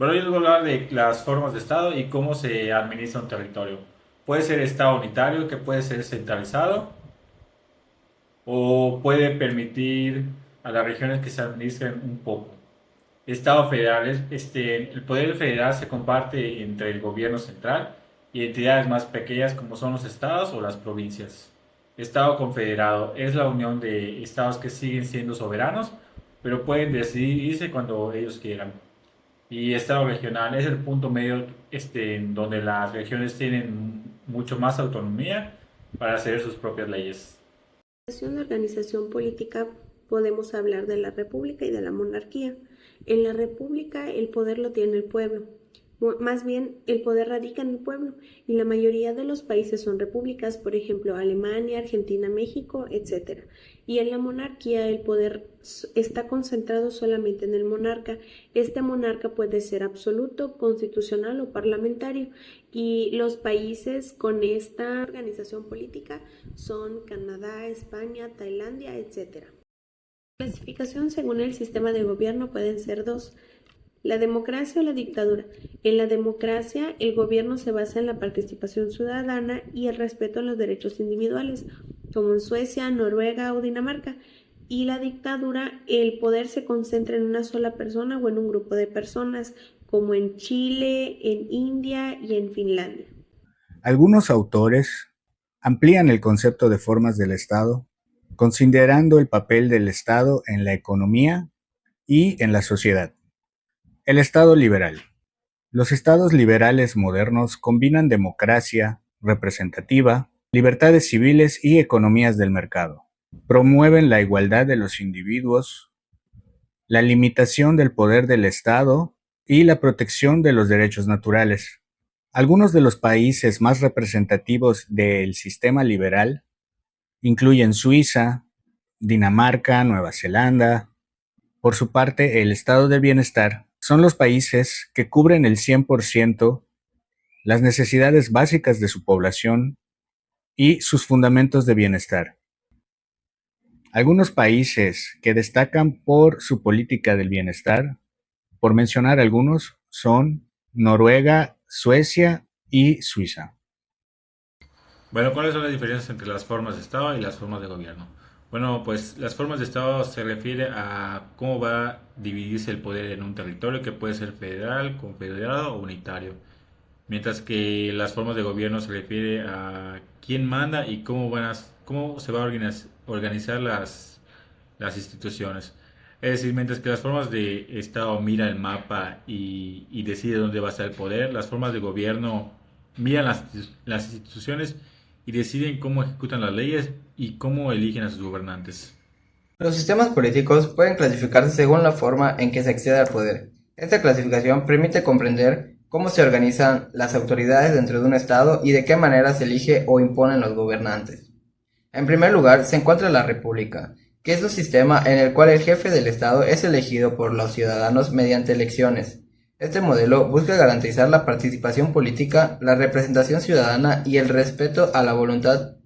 Bueno, yo les voy a hablar de las formas de Estado y cómo se administra un territorio. Puede ser Estado unitario, que puede ser centralizado, o puede permitir a las regiones que se administren un poco. Estado federal, el poder federal se comparte entre el gobierno central y entidades más pequeñas como son los estados o las provincias. Estado confederado es la unión de estados que siguen siendo soberanos, pero pueden decidirse cuando ellos quieran. Y estado regional es el punto medio en donde las regiones tienen mucho más autonomía para hacer sus propias leyes. En la organización política podemos hablar de la república y de la monarquía. En la república el poder lo tiene el pueblo. Más bien, el poder radica en el pueblo y la mayoría de los países son repúblicas, por ejemplo, Alemania, Argentina, México, etc. Y en la monarquía el poder está concentrado solamente en el monarca. Este monarca puede ser absoluto, constitucional o parlamentario. Y los países con esta organización política son Canadá, España, Tailandia, etc. La clasificación según el sistema de gobierno pueden ser dos: la democracia o la dictadura. En la democracia, el gobierno se basa en la participación ciudadana y el respeto a los derechos individuales, como en Suecia, Noruega o Dinamarca. Y la dictadura, el poder se concentra en una sola persona o en un grupo de personas, como en Chile, en India y en Finlandia. Algunos autores amplían el concepto de formas del Estado, considerando el papel del Estado en la economía y en la sociedad. El Estado liberal. Los estados liberales modernos combinan democracia representativa, libertades civiles y economías del mercado. Promueven la igualdad de los individuos, la limitación del poder del Estado y la protección de los derechos naturales. Algunos de los países más representativos del sistema liberal incluyen Suiza, Dinamarca, Nueva Zelanda. Por su parte, el estado de bienestar son los países que cubren el 100% las necesidades básicas de su población y sus fundamentos de bienestar. Algunos países que destacan por su política del bienestar, por mencionar algunos, son Noruega, Suecia y Suiza. Bueno, ¿cuáles son las diferencias entre las formas de Estado y las formas de gobierno? Bueno, pues las formas de Estado se refiere a cómo va a dividirse el poder en un territorio que puede ser federal, confederado o unitario. Mientras que las formas de gobierno se refiere a quién manda y cómo se va a organizar las instituciones. Es decir, mientras que las formas de Estado miran el mapa y decide dónde va a estar el poder, las formas de gobierno miran las instituciones y deciden cómo ejecutan las leyes y cómo eligen a sus gobernantes. Los sistemas políticos pueden clasificarse según la forma en que se accede al poder. Esta clasificación permite comprender cómo se organizan las autoridades dentro de un Estado y de qué manera se elige o imponen los gobernantes. En primer lugar, se encuentra la República, que es un sistema en el cual el jefe del Estado es elegido por los ciudadanos mediante elecciones. Este modelo busca garantizar la participación política, la representación ciudadana y el respeto a la voluntad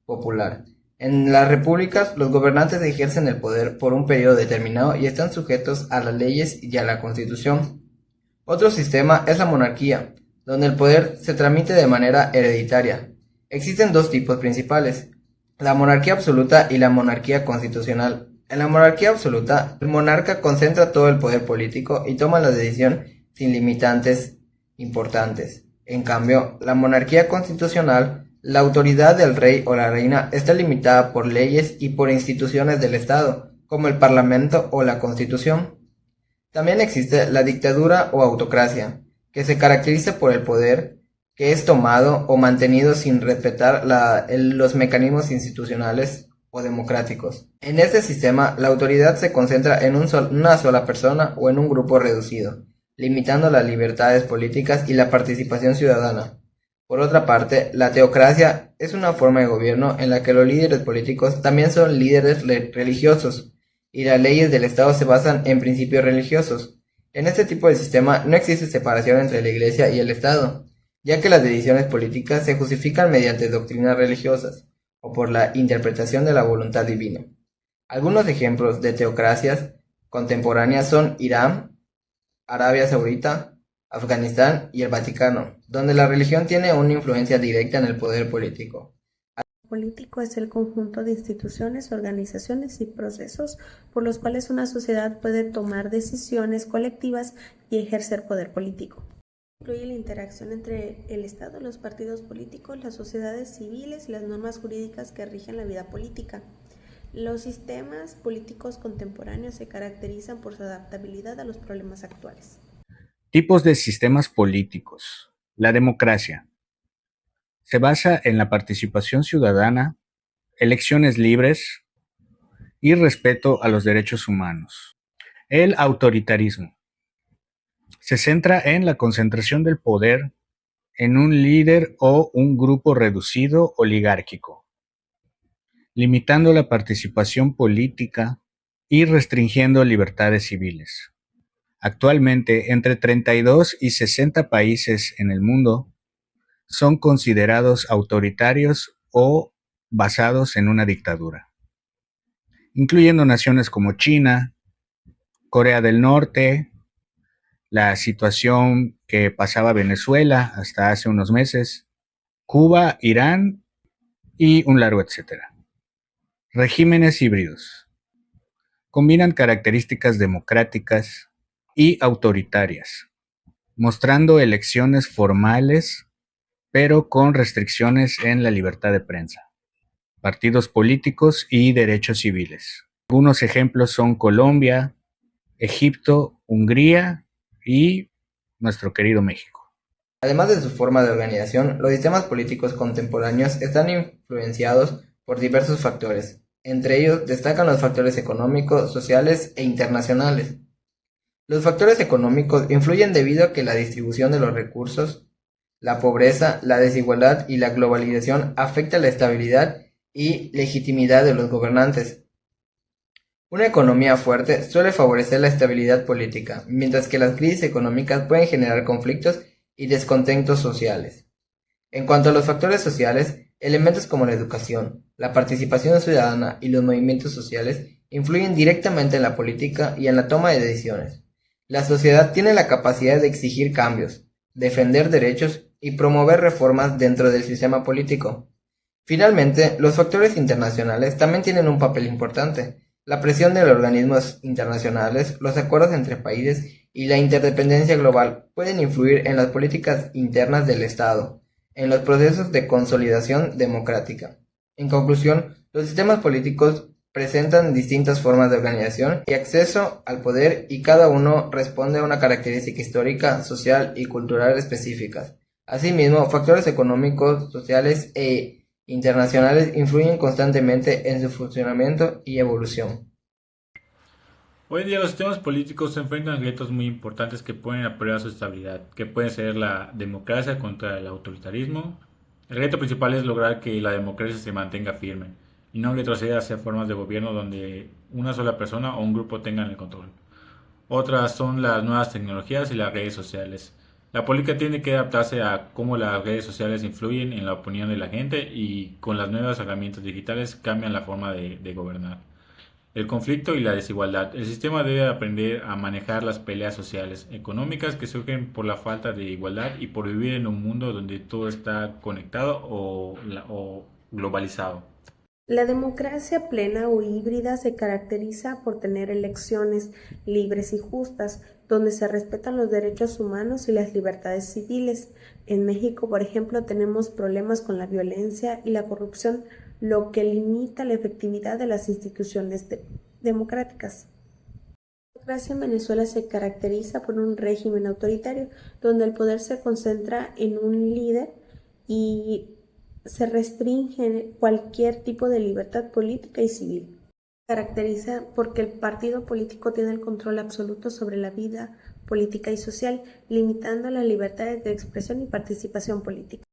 popular. En las repúblicas, los gobernantes ejercen el poder por un periodo determinado y están sujetos a las leyes y a la Constitución. Otro sistema es la monarquía, donde el poder se transmite de manera hereditaria. Existen dos tipos principales: la monarquía absoluta y la monarquía constitucional. En la monarquía absoluta, el monarca concentra todo el poder político y toma la decisión sin limitantes importantes. En cambio, la monarquía constitucional, la autoridad del rey o la reina está limitada por leyes y por instituciones del Estado, como el Parlamento o la Constitución. También existe la dictadura o autocracia, que se caracteriza por el poder que es tomado o mantenido sin respetar los mecanismos institucionales o democráticos. En este sistema, la autoridad se concentra en una sola persona o en un grupo reducido, limitando las libertades políticas y la participación ciudadana. Por otra parte, la teocracia es una forma de gobierno en la que los líderes políticos también son líderes religiosos, y las leyes del Estado se basan en principios religiosos. En este tipo de sistema no existe separación entre la Iglesia y el Estado, ya que las decisiones políticas se justifican mediante doctrinas religiosas, o por la interpretación de la voluntad divina. Algunos ejemplos de teocracias contemporáneas son Irán, Arabia Saudita, Afganistán y el Vaticano, donde la religión tiene una influencia directa en el poder político. Político es el conjunto de instituciones, organizaciones y procesos por los cuales una sociedad puede tomar decisiones colectivas y ejercer poder político. Incluye la interacción entre el Estado, los partidos políticos, las sociedades civiles y las normas jurídicas que rigen la vida política. Los sistemas políticos contemporáneos se caracterizan por su adaptabilidad a los problemas actuales. Tipos de sistemas políticos. La democracia. Se basa en la participación ciudadana, elecciones libres y respeto a los derechos humanos. El autoritarismo. Se centra en la concentración del poder en un líder o un grupo reducido oligárquico, limitando la participación política y restringiendo libertades civiles. Actualmente, entre 32 y 60 países en el mundo son considerados autoritarios o basados en una dictadura, incluyendo naciones como China, Corea del Norte, la situación que pasaba Venezuela hasta hace unos meses, Cuba, Irán y un largo etcétera. Regímenes híbridos. Combinan características democráticas y autoritarias, mostrando elecciones formales pero con restricciones en la libertad de prensa, partidos políticos y derechos civiles. Algunos ejemplos son Colombia, Egipto, Hungría y nuestro querido México. Además de su forma de organización, los sistemas políticos contemporáneos están influenciados por diversos factores. Entre ellos destacan los factores económicos, sociales e internacionales. Los factores económicos influyen debido a que la distribución de los recursos, la pobreza, la desigualdad y la globalización afectan la estabilidad y legitimidad de los gobernantes. Una economía fuerte suele favorecer la estabilidad política, mientras que las crisis económicas pueden generar conflictos y descontentos sociales. En cuanto a los factores sociales, elementos como la educación, la participación ciudadana y los movimientos sociales influyen directamente en la política y en la toma de decisiones. La sociedad tiene la capacidad de exigir cambios, defender derechos y promover reformas dentro del sistema político. Finalmente, los factores internacionales también tienen un papel importante. La presión de los organismos internacionales, los acuerdos entre países y la interdependencia global pueden influir en las políticas internas del Estado, en los procesos de consolidación democrática. En conclusión, los sistemas políticos presentan distintas formas de organización y acceso al poder y cada uno responde a una característica histórica, social y cultural específicas. Asimismo, factores económicos, sociales e internacionales influyen constantemente en su funcionamiento y evolución. Hoy en día los sistemas políticos se enfrentan a retos muy importantes que ponen a prueba su estabilidad, que pueden ser la democracia contra el autoritarismo. El reto principal es lograr que la democracia se mantenga firme y no retroceda hacia formas de gobierno donde una sola persona o un grupo tengan el control. Otras son las nuevas tecnologías y las redes sociales. La política tiene que adaptarse a cómo las redes sociales influyen en la opinión de la gente y con las nuevas herramientas digitales cambian la forma de gobernar. El conflicto y la desigualdad. El sistema debe aprender a manejar las peleas sociales, económicas que surgen por la falta de igualdad y por vivir en un mundo donde todo está conectado o globalizado. La democracia plena o híbrida se caracteriza por tener elecciones libres y justas, donde se respetan los derechos humanos y las libertades civiles. En México, por ejemplo, tenemos problemas con la violencia y la corrupción, lo que limita la efectividad de las instituciones democráticas. La democracia en Venezuela se caracteriza por un régimen autoritario, donde el poder se concentra en un líder y se restringe cualquier tipo de libertad política y civil. Se caracteriza porque el partido político tiene el control absoluto sobre la vida política y social, limitando las libertades de expresión y participación política.